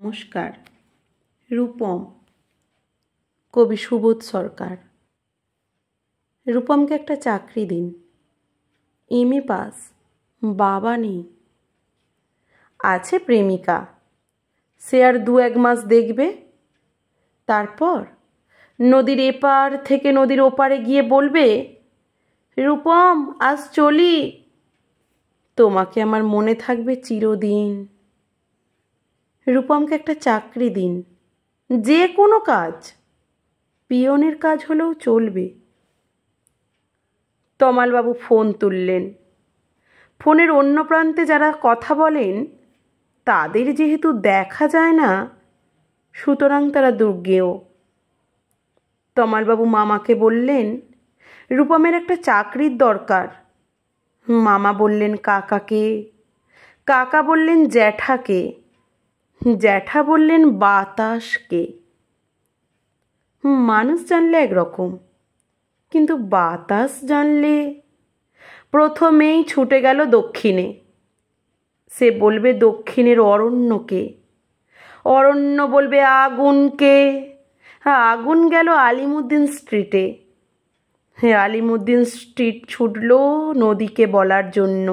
নমস্কার। রূপম, কবি সুবোধ সরকার। রূপমকে একটা চাকরি দিন। এমএ পাস, বাবা নেই, আছে প্রেমিকা, সে আর 2-1 মাস দেখবে। তারপর নদীর এপার থেকে নদীর ওপারে গিয়ে বলবে, রূপম আজ চলি। তোমাকে আমার মনে থাকবে চিরদিন। রূপমকে একটা চাকরি দিন, যে কোনো কাজ, পিয়নের কাজ হলেও চলবে। তমালবাবু ফোন তুললেন। ফোনের অন্য প্রান্তে যারা কথা বলেন তাদের যেহেতু দেখা যায় না, সুতরাং তারা দুর্গেয়। তমালবাবু মামাকে বললেন, রূপমের একটা চাকরির দরকার। মামা বললেন কাকাকে, কাকা বললেন জ্যাঠাকে, জ্যাঠা বললেন বাতাসকে। মানুষ জানলে একরকম, কিন্তু বাতাস জানলে। প্রথমেই ছুটে গেল দক্ষিণে। সে বলবে দক্ষিণের অরণ্যকে, অরণ্য বলবে আগুনকে। আগুন গেল আলিমুদ্দিন স্ট্রিটে। আলিমুদ্দিন স্ট্রিট ছুটল নদীকে বলার জন্য।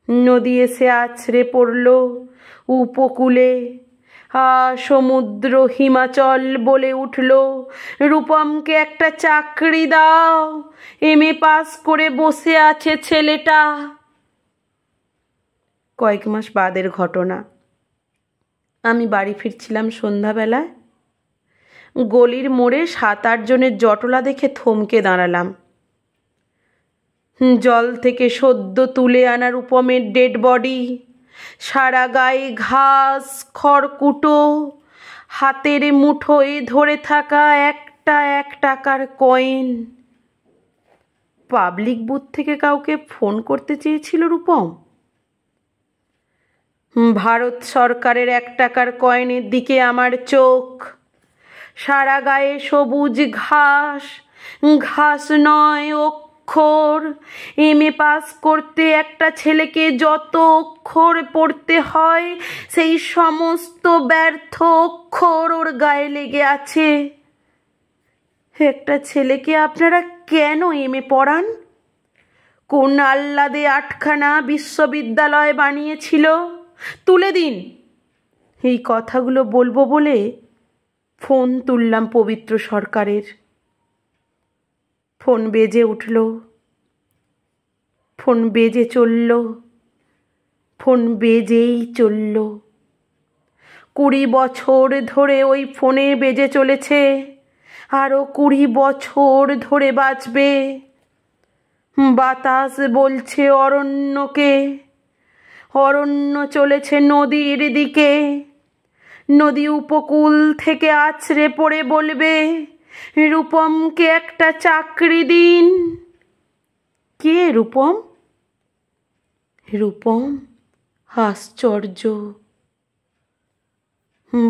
নদী এসে আছড়ে পড়ল উপকূলে। সমুদ্র হিমাচল বলে উঠল, রূপমকে একটা চাকরি দাও, এমএ পাস করে বসে আছে ছেলেটা। কয়েক মাস বাদের ঘটনা। আমি বাড়ি ফিরছিলাম সন্ধ্যাবেলায়। গলির মোড়ে 7-8 জনের জটলা দেখে থমকে দাঁড়ালাম। জল থেকে সদ্য তুলে আনা রূপমের ডেড বডি, সারা গায়ে ঘাস, খড়কুটো, হাতের মুঠোয় ধরে থাকা একটা 1 টাকার কয়েন। পাবলিক বুথ থেকে কাউকে ফোন করতে চেয়েছিল রূপম। ভারত সরকারের 1 টাকার কয়েনের দিকে আমার চোখ। সারা গায়ে সবুজ ঘাস, ঘাস নয় অক্ষর। এমএ পাস করতে একটা ছেলেকে যত অক্ষর পড়তে হয়, সেই সমস্ত ব্যর্থ অক্ষর ওর গায়ে লেগে আছে। একটা ছেলেকে আপনারা কেন এমএ পড়ান? কোন আহ্লাদে 8খানা বিশ্ববিদ্যালয় বানিয়েছিল? তুলে দিন। এই কথাগুলো বলবো বলে ফোন তুললাম পবিত্র সরকারের। ফোন বেজে উঠল, ফোন বেজে চলল, ফোন বেজেই চলল। 20 বছর ধরে ওই ফোনে বেজে চলেছে, আরো 20 বছর ধরে বাজবে। বাতাস বলছে অরণ্যকে, অরণ্য চলেছে নদীর দিকে। নদী উপকূল থেকে আছড়ে পড়ে বলবে, রূপমকে একটা চাকরি দিন। কে রূপম? রূপম আশ্চর্য।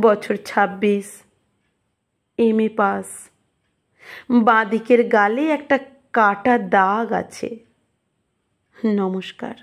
বছর 26, এমএ পাস। বাঁ দিকের গালে একটা কাটা দাগ আছে। নমস্কার।